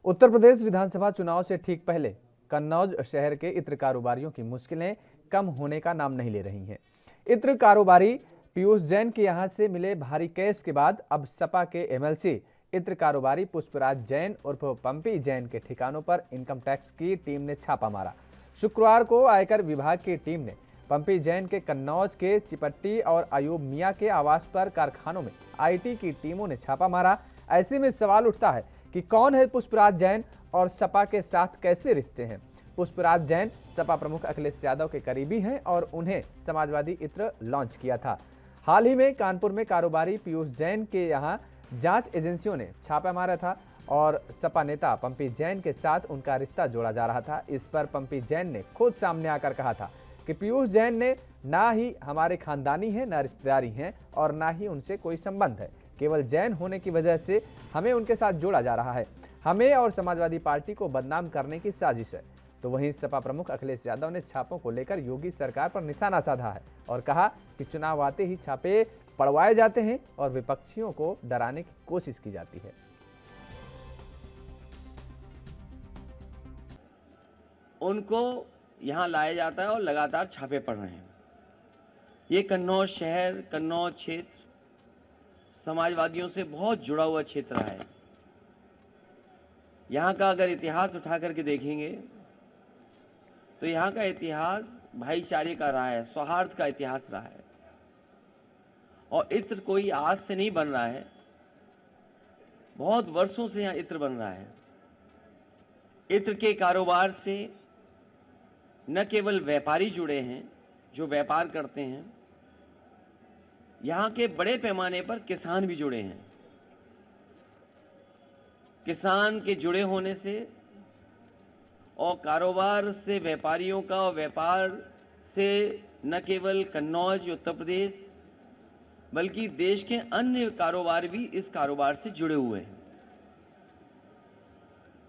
उत्तर प्रदेश विधानसभा चुनाव से ठीक पहले कन्नौज शहर के इत्र कारोबारियों की मुश्किलें कम होने का नाम नहीं ले रही हैं। इत्र कारोबारी पीयूष जैन के यहां से मिले भारी कैश के बाद अब सपा के एमएलसी इत्र कारोबारी पुष्पराज जैन उर्फ पंपी जैन के ठिकानों पर इनकम टैक्स की टीम ने छापा मारा। शुक्रवार को आयकर विभाग की टीम ने पंपी जैन के कन्नौज के चिपट्टी और अयूब मियां के आवास पर कारखानों में आईटी की टीमों ने छापा मारा। ऐसे में सवाल उठता है कि कौन है पुष्पराज जैन और सपा के साथ कैसे रिश्ते हैं। पुष्पराज जैन सपा प्रमुख अखिलेश यादव के करीबी हैं और उन्हें समाजवादी इत्र लॉन्च किया था। हाल ही में कानपुर में कारोबारी पीयूष जैन के यहां जांच एजेंसियों ने छापा मारा था और सपा नेता पंपी जैन के साथ उनका रिश्ता जोड़ा जा रहा था। इस पर पंपी जैन ने खुद सामने आकर कहा था कि पीयूष जैन ने ना ही हमारे खानदानी है, ना रिश्तेदारी हैं और ना ही उनसे कोई संबंध है। केवल जैन होने की वजह से हमें उनके साथ जोड़ा जा रहा है। हमें और समाजवादी पार्टी को बदनाम करने की साजिश है। तो वहीं सपा प्रमुख अखिलेश यादव ने छापों को लेकर योगी सरकार पर निशाना साधा है और कहा कि चुनाव आते ही छापे पड़वाए जाते हैं और विपक्षियों को डराने की कोशिश की जाती है। उनको यहां लाया जाता है और लगातार छापे पड़ रहे हैं। ये कन्नौज शहर, कन्नौज क्षेत्र समाजवादियों से बहुत जुड़ा हुआ क्षेत्र रहा है। यहाँ का अगर इतिहास उठा करके देखेंगे तो यहाँ का इतिहास भाईचारे का रहा है, सौहार्द का इतिहास रहा है। और इत्र कोई आज से नहीं बन रहा है, बहुत वर्षों से यहाँ इत्र बन रहा है। इत्र के कारोबार से न केवल व्यापारी जुड़े हैं जो व्यापार करते हैं, यहाँ के बड़े पैमाने पर किसान भी जुड़े हैं। किसान के जुड़े होने से और कारोबार से व्यापारियों का और व्यापार से न केवल कन्नौज उत्तर प्रदेश बल्कि देश के अन्य कारोबार भी इस कारोबार से जुड़े हुए हैं।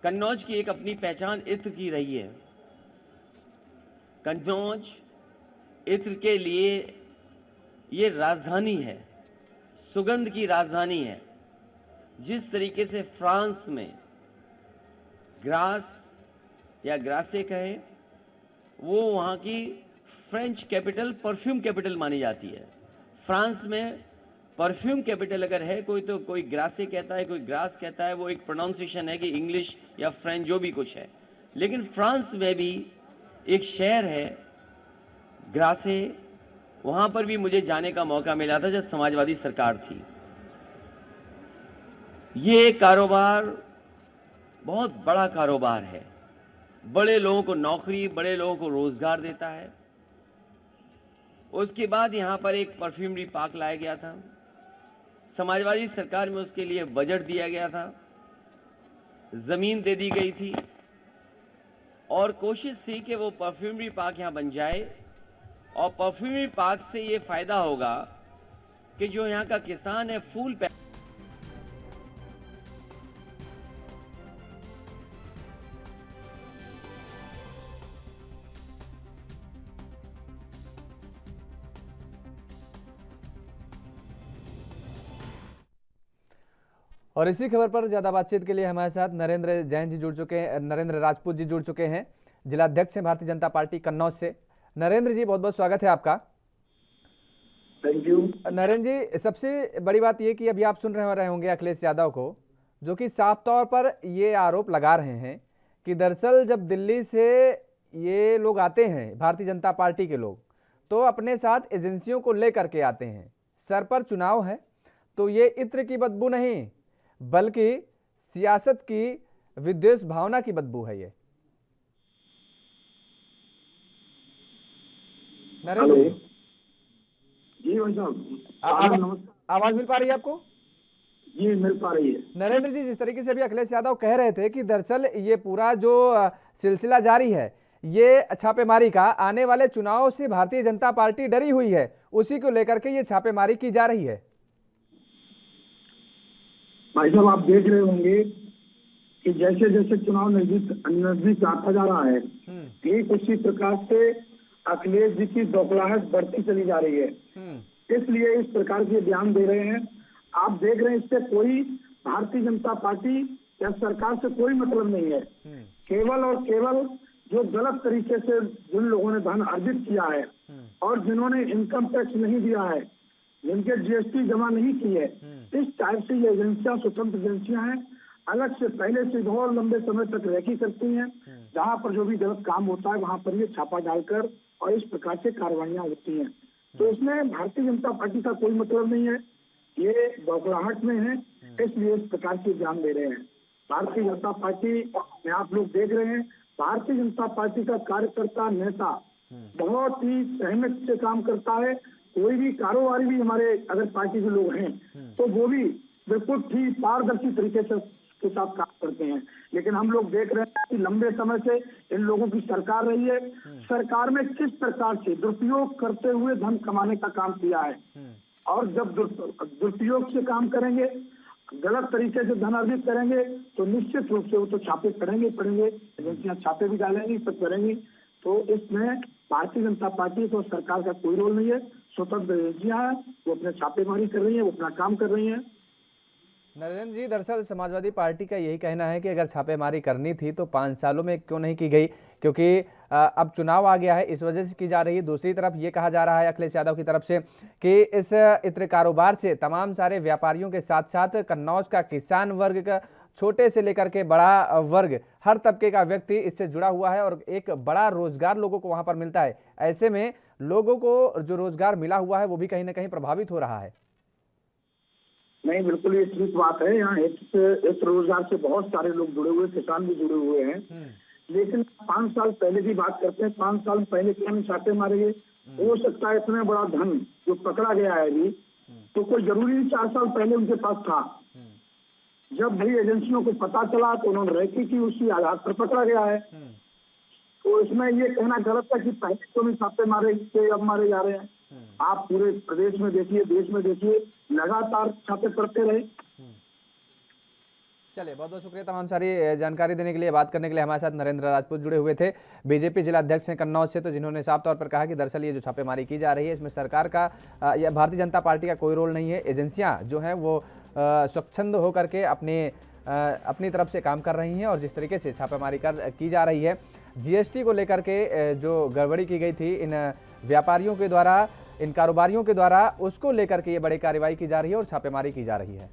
कन्नौज की एक अपनी पहचान इत्र की रही है। कन्नौज इत्र के लिए ये राजधानी है, सुगंध की राजधानी है। जिस तरीके से फ्रांस में ग्रास या ग्रासे कहे, वो वहाँ की फ्रेंच कैपिटल, परफ्यूम कैपिटल मानी जाती है। फ्रांस में परफ्यूम कैपिटल अगर है कोई तो कोई ग्रासे कहता है, कोई ग्रास कहता है। वो एक प्रोनाउंसिएशन है कि इंग्लिश या फ्रेंच जो भी कुछ है। लेकिन फ्रांस में भी एक शहर है ग्रासे, वहाँ पर भी मुझे जाने का मौका मिला था जब समाजवादी सरकार थी। ये कारोबार बहुत बड़ा कारोबार है, बड़े लोगों को नौकरी, बड़े लोगों को रोजगार देता है। उसके बाद यहाँ पर एक परफ्यूमरी पार्क लाया गया था। समाजवादी सरकार में उसके लिए बजट दिया गया था, जमीन दे दी गई थी और कोशिश थी कि वो परफ्यूमरी पार्क यहाँ बन जाए। और परफ्यूमरी पार्क से ये फायदा होगा कि जो यहाँ का किसान है फूल और इसी खबर पर ज्यादा बातचीत के लिए हमारे साथ नरेंद्र जैन जी जुड़ चुके हैं, नरेंद्र राजपूत जी जुड़ चुके हैं, जिलाध्यक्ष हैं भारतीय जनता पार्टी कन्नौज से। नरेंद्र जी बहुत बहुत स्वागत है आपका। Thank you. नरेंद्र जी, सबसे बड़ी बात ये कि अभी आप सुन रहे होंगे अखिलेश यादव को, जो कि साफ तौर पर ये आरोप लगा रहे हैं कि दरअसल जब दिल्ली से ये लोग आते हैं, भारतीय जनता पार्टी के लोग, तो अपने साथ एजेंसियों को लेकर के आते हैं। सर पर चुनाव है तो ये इत्र की बदबू नहीं बल्कि सियासत की विद्वेष भावना की बदबू है ये। नरेंद्र जी भाई साहब, आवाज मिल पा रही है आपको? जी मिल पा रही है। नरेंद्र जी, जिस तरीके से अभी अखिलेश यादव कह रहे थे कि दरअसल ये पूरा जो सिलसिला जारी है ये छापेमारी का, आने वाले चुनाव से भारतीय जनता पार्टी डरी हुई है, उसी को लेकर के ये छापेमारी की जा रही है। भाई साहब, आप देख रहे होंगे कि जैसे जैसे चुनाव नजदीक आता जा रहा है, ठीक उसी प्रकार से अखिलेश जी की बौखलाहट बढ़ती चली जा रही है। इसलिए इस प्रकार के बयान दे रहे हैं। आप देख रहे हैं इससे कोई भारतीय जनता पार्टी या सरकार से कोई मतलब नहीं है। केवल और केवल जो गलत तरीके से जिन लोगों ने धन अर्जित किया है और जिन्होंने इनकम टैक्स नहीं दिया है, जिनके जीएसटी जमा नहीं की है, इस टाइप से ये एजेंसियां स्वतंत्र एजेंसियां हैं, अलग से पहले से बहुत लंबे समय तक रेकी करती हैं। जहां पर जो भी गलत काम होता है वहां पर ये छापा डालकर और इस प्रकार से कार्रवाइयां होती हैं। तो इसमें भारतीय जनता पार्टी का कोई मतलब नहीं है, ये बौखलाहट में है, इसलिए इस प्रकार के एग्जाम दे रहे हैं। भारतीय जनता पार्टी में आप लोग देख रहे हैं, भारतीय जनता पार्टी का कार्यकर्ता नेता बहुत ही सहमति से काम करता है। कोई भी कारोबारी भी हमारे अगर पार्टी के लोग हैं तो वो भी बिल्कुल ठीक पारदर्शी तरीके से के साथ काम करते हैं। लेकिन हम लोग देख रहे हैं कि लंबे समय से इन लोगों की सरकार रही है, सरकार में किस प्रकार से दुरुपयोग करते हुए धन कमाने का काम किया है। और जब दुरुपयोग से काम करेंगे, गलत तरीके से धन अर्जित करेंगे तो निश्चित रूप से वो तो छापे पड़ेंगे, एजेंसियां छापे भी डालेंगी, सब करेंगी। तो इसमें भारतीय जनता पार्टी को सरकार का कोई रोल नहीं है, स्वतंत्र एजेंसियां हैं, वो अपने छापेमारी कर रही है, वो अपना काम कर रही है। नरेंद्र जी, दरअसल समाजवादी पार्टी का यही कहना है कि अगर छापेमारी करनी थी तो 5 सालों में क्यों नहीं की गई, क्योंकि अब चुनाव आ गया है, इस वजह से की जा रही है। दूसरी तरफ ये कहा जा रहा है अखिलेश यादव की तरफ से कि इस इत्र कारोबार से तमाम सारे व्यापारियों के साथ साथ कन्नौज का किसान वर्ग का, छोटे से लेकर के बड़ा वर्ग, हर तबके का व्यक्ति इससे जुड़ा हुआ है और एक बड़ा रोजगार लोगों को वहां पर मिलता है। ऐसे में लोगों को जो रोजगार मिला हुआ है वो भी कहीं ना कहीं प्रभावित हो रहा है। नहीं, बिल्कुल ये ठीक बात है। यहाँ एक रोजगार से बहुत सारे लोग जुड़े हुए, किसान भी जुड़े हुए हैं। लेकिन 5 साल पहले की बात करते हैं, 5 साल पहले क्या छापे मारे गए? हो सकता है इतना बड़ा धन जो पकड़ा गया है अभी, तो कोई जरूरी नहीं 4 साल पहले उनके पास था। जब भाई एजेंसियों को पता चला तो उन्होंने रेकी की, उसी आधार पर पकड़ा गया है। तो इसमें ये कहना गलत है कि पहले तो नहीं छापे मारे थे, अब मारे जा रहे हैं। आप पूरे प्रदेश में देखिए, देश में देखिए, लगातार छापे पड़ते रहे। चलिए, बहुत बहुत शुक्रिया तमाम सारी जानकारी देने के लिए, बात करने के लिए। हमारे साथ नरेंद्र राजपूत जुड़े हुए थे, बीजेपी जिला अध्यक्ष हैं कन्नौज से, तो जिन्होंने साफ तौर पर कहा कि दरअसल ये जो छापेमारी की जा रही है इसमें सरकार का या भारतीय जनता पार्टी का कोई रोल नहीं है। एजेंसियां जो हैं वो स्वच्छंद होकर के अपनी तरफ से काम कर रही हैं और जिस तरीके से छापेमारी की जा रही है, जीएसटी को लेकर के जो गड़बड़ी की गई थी इन व्यापारियों के द्वारा, इन कारोबारियों के द्वारा, उसको लेकर के ये बड़ी कार्रवाई की जा रही है और छापेमारी की जा रही है।